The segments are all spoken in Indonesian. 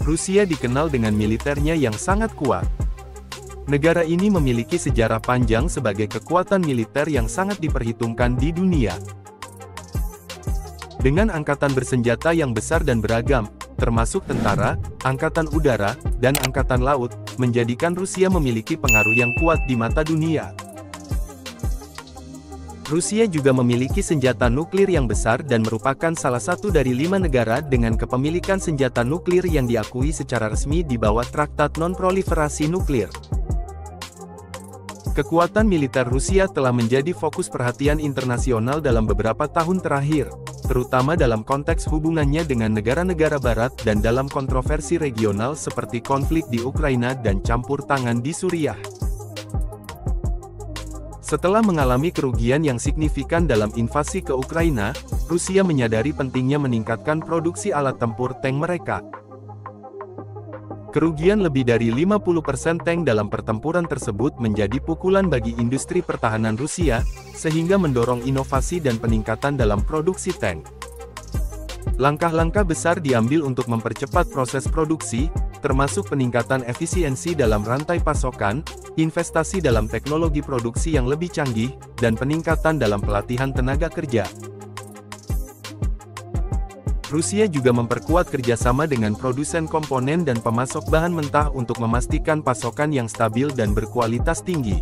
Rusia dikenal dengan militernya yang sangat kuat. Negara ini memiliki sejarah panjang sebagai kekuatan militer yang sangat diperhitungkan di dunia. Dengan angkatan bersenjata yang besar dan beragam, termasuk tentara, angkatan udara, dan angkatan laut, menjadikan Rusia memiliki pengaruh yang kuat di mata dunia. Rusia juga memiliki senjata nuklir yang besar dan merupakan salah satu dari 5 negara dengan kepemilikan senjata nuklir yang diakui secara resmi di bawah Traktat Non-Proliferasi Nuklir. Kekuatan militer Rusia telah menjadi fokus perhatian internasional dalam beberapa tahun terakhir, terutama dalam konteks hubungannya dengan negara-negara barat dan dalam kontroversi regional seperti konflik di Ukraina dan campur tangan di Suriah. Setelah mengalami kerugian yang signifikan dalam invasi ke Ukraina, Rusia menyadari pentingnya meningkatkan produksi alat tempur tank mereka. Kerugian lebih dari 50% tank dalam pertempuran tersebut menjadi pukulan bagi industri pertahanan Rusia, sehingga mendorong inovasi dan peningkatan dalam produksi tank. Langkah-langkah besar diambil untuk mempercepat proses produksi, termasuk peningkatan efisiensi dalam rantai pasokan, investasi dalam teknologi produksi yang lebih canggih, dan peningkatan dalam pelatihan tenaga kerja. Rusia juga memperkuat kerjasama dengan produsen komponen dan pemasok bahan mentah untuk memastikan pasokan yang stabil dan berkualitas tinggi.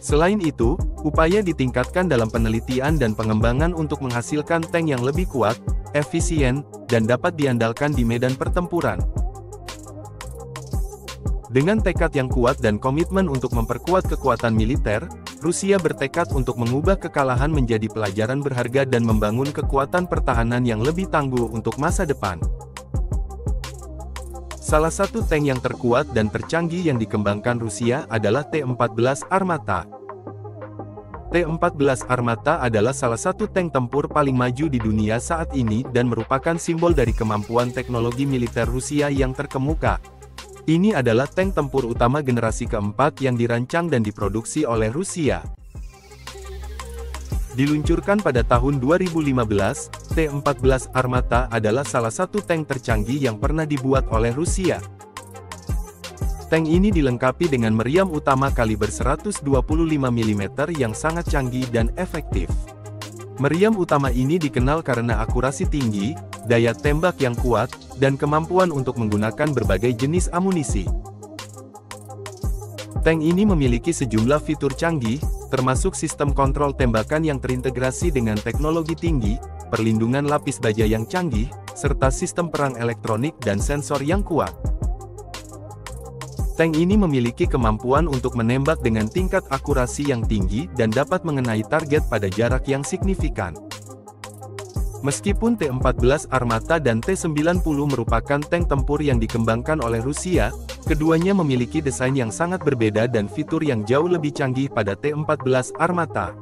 Selain itu, upaya ditingkatkan dalam penelitian dan pengembangan untuk menghasilkan tank yang lebih kuat, efisien, dan dapat diandalkan di medan pertempuran. Dengan tekad yang kuat dan komitmen untuk memperkuat kekuatan militer, Rusia bertekad untuk mengubah kekalahan menjadi pelajaran berharga dan membangun kekuatan pertahanan yang lebih tangguh untuk masa depan. Salah satu tank yang terkuat dan tercanggih yang dikembangkan Rusia adalah T-14 Armata. T-14 Armata adalah salah satu tank tempur paling maju di dunia saat ini dan merupakan simbol dari kemampuan teknologi militer Rusia yang terkemuka. Ini adalah tank tempur utama generasi keempat yang dirancang dan diproduksi oleh Rusia. Diluncurkan pada tahun 2015, T-14 Armata adalah salah satu tank tercanggih yang pernah dibuat oleh Rusia. Tank ini dilengkapi dengan meriam utama kaliber 125 mm yang sangat canggih dan efektif. Meriam utama ini dikenal karena akurasi tinggi, daya tembak yang kuat, dan kemampuan untuk menggunakan berbagai jenis amunisi. Tank ini memiliki sejumlah fitur canggih, termasuk sistem kontrol tembakan yang terintegrasi dengan teknologi tinggi, perlindungan lapis baja yang canggih, serta sistem perang elektronik dan sensor yang kuat. Tank ini memiliki kemampuan untuk menembak dengan tingkat akurasi yang tinggi dan dapat mengenai target pada jarak yang signifikan. Meskipun T-14 Armata dan T-90 merupakan tank tempur yang dikembangkan oleh Rusia, keduanya memiliki desain yang sangat berbeda dan fitur yang jauh lebih canggih pada T-14 Armata.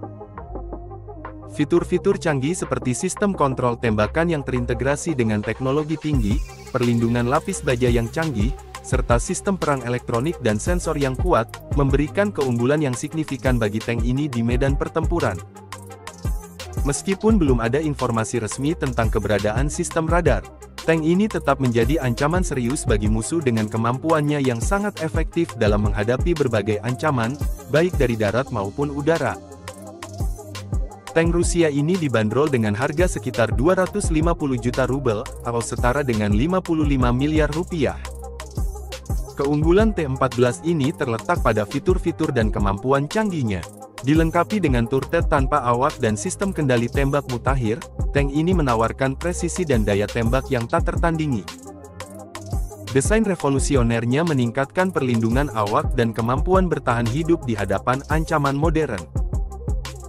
Fitur-fitur canggih seperti sistem kontrol tembakan yang terintegrasi dengan teknologi tinggi, perlindungan lapis baja yang canggih, serta sistem perang elektronik dan sensor yang kuat, memberikan keunggulan yang signifikan bagi tank ini di medan pertempuran. Meskipun belum ada informasi resmi tentang keberadaan sistem radar, tank ini tetap menjadi ancaman serius bagi musuh dengan kemampuannya yang sangat efektif dalam menghadapi berbagai ancaman, baik dari darat maupun udara. Tank Rusia ini dibanderol dengan harga sekitar 250 juta rubel, atau setara dengan 55 miliar rupiah. Keunggulan T-14 ini terletak pada fitur-fitur dan kemampuan canggihnya. Dilengkapi dengan turret tanpa awak dan sistem kendali tembak mutakhir, tank ini menawarkan presisi dan daya tembak yang tak tertandingi. Desain revolusionernya meningkatkan perlindungan awak dan kemampuan bertahan hidup di hadapan ancaman modern.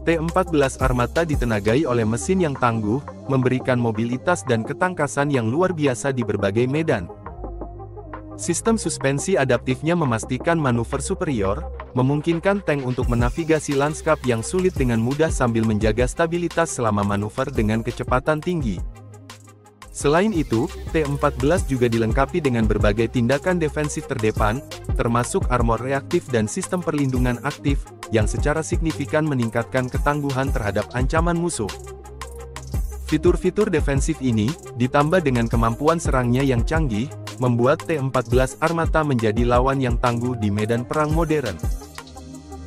T-14 Armata ditenagai oleh mesin yang tangguh, memberikan mobilitas dan ketangkasan yang luar biasa di berbagai medan. Sistem suspensi adaptifnya memastikan manuver superior, memungkinkan tank untuk menavigasi lanskap yang sulit dengan mudah sambil menjaga stabilitas selama manuver dengan kecepatan tinggi. Selain itu, T-14 juga dilengkapi dengan berbagai tindakan defensif terdepan, termasuk armor reaktif dan sistem perlindungan aktif, yang secara signifikan meningkatkan ketangguhan terhadap ancaman musuh. Fitur-fitur defensif ini, ditambah dengan kemampuan serangnya yang canggih, membuat T-14 Armata menjadi lawan yang tangguh di medan perang modern.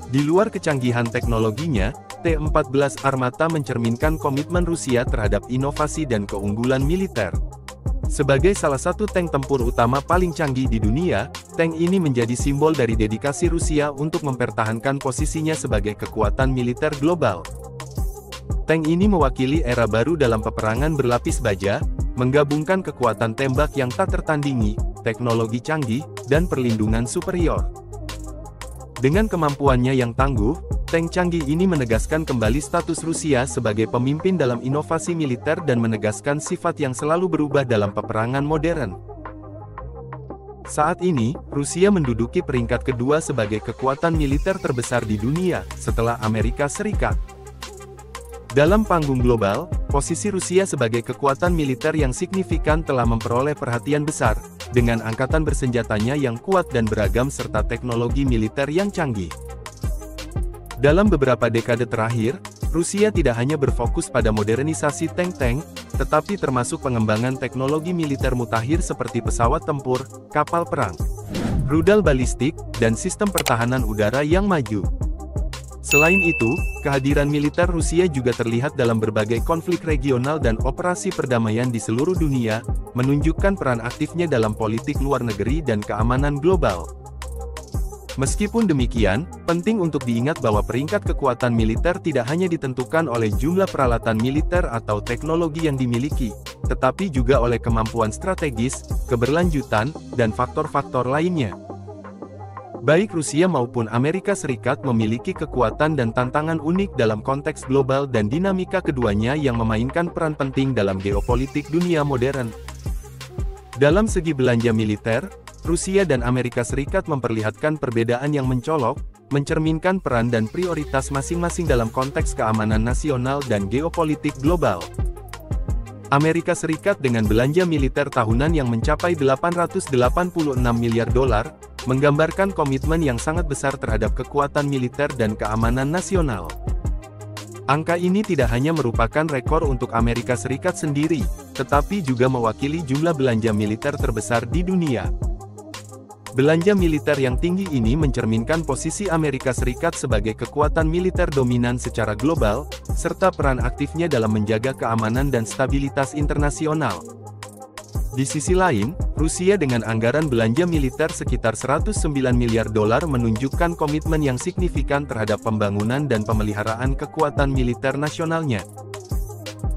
Di luar kecanggihan teknologinya, T-14 Armata mencerminkan komitmen Rusia terhadap inovasi dan keunggulan militer. Sebagai salah satu tank tempur utama paling canggih di dunia, tank ini menjadi simbol dari dedikasi Rusia untuk mempertahankan posisinya sebagai kekuatan militer global. Tank ini mewakili era baru dalam peperangan berlapis baja, menggabungkan kekuatan tembak yang tak tertandingi, teknologi canggih, dan perlindungan superior. Dengan kemampuannya yang tangguh, tank canggih ini menegaskan kembali status Rusia sebagai pemimpin dalam inovasi militer dan menegaskan sifat yang selalu berubah dalam peperangan modern. Saat ini, Rusia menduduki peringkat kedua sebagai kekuatan militer terbesar di dunia, setelah Amerika Serikat. Dalam panggung global, posisi Rusia sebagai kekuatan militer yang signifikan telah memperoleh perhatian besar, dengan angkatan bersenjatanya yang kuat dan beragam serta teknologi militer yang canggih. Dalam beberapa dekade terakhir, Rusia tidak hanya berfokus pada modernisasi tank-tank, tetapi termasuk pengembangan teknologi militer mutakhir seperti pesawat tempur, kapal perang, rudal balistik, dan sistem pertahanan udara yang maju. Selain itu, kehadiran militer Rusia juga terlihat dalam berbagai konflik regional dan operasi perdamaian di seluruh dunia, menunjukkan peran aktifnya dalam politik luar negeri dan keamanan global. Meskipun demikian, penting untuk diingat bahwa peringkat kekuatan militer tidak hanya ditentukan oleh jumlah peralatan militer atau teknologi yang dimiliki, tetapi juga oleh kemampuan strategis, keberlanjutan, dan faktor-faktor lainnya. Baik Rusia maupun Amerika Serikat memiliki kekuatan dan tantangan unik dalam konteks global dan dinamika keduanya yang memainkan peran penting dalam geopolitik dunia modern. Dalam segi belanja militer, Rusia dan Amerika Serikat memperlihatkan perbedaan yang mencolok, mencerminkan peran dan prioritas masing-masing dalam konteks keamanan nasional dan geopolitik global. Amerika Serikat dengan belanja militer tahunan yang mencapai 886 miliar dolar, menggambarkan komitmen yang sangat besar terhadap kekuatan militer dan keamanan nasional. Angka ini tidak hanya merupakan rekor untuk Amerika Serikat sendiri, tetapi juga mewakili jumlah belanja militer terbesar di dunia. Belanja militer yang tinggi ini mencerminkan posisi Amerika Serikat sebagai kekuatan militer dominan secara global, serta peran aktifnya dalam menjaga keamanan dan stabilitas internasional. Di sisi lain, Rusia dengan anggaran belanja militer sekitar 109 miliar dolar menunjukkan komitmen yang signifikan terhadap pembangunan dan pemeliharaan kekuatan militer nasionalnya.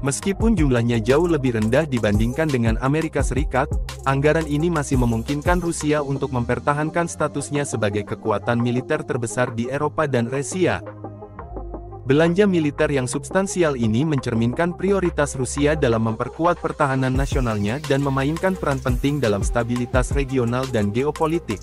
Meskipun jumlahnya jauh lebih rendah dibandingkan dengan Amerika Serikat, anggaran ini masih memungkinkan Rusia untuk mempertahankan statusnya sebagai kekuatan militer terbesar di Eropa dan Asia. Belanja militer yang substansial ini mencerminkan prioritas Rusia dalam memperkuat pertahanan nasionalnya dan memainkan peran penting dalam stabilitas regional dan geopolitik.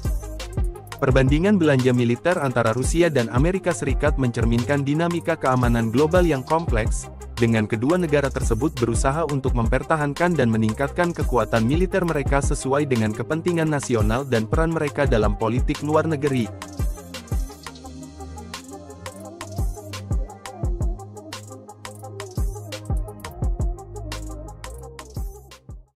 Perbandingan belanja militer antara Rusia dan Amerika Serikat mencerminkan dinamika keamanan global yang kompleks, dengan kedua negara tersebut berusaha untuk mempertahankan dan meningkatkan kekuatan militer mereka sesuai dengan kepentingan nasional dan peran mereka dalam politik luar negeri.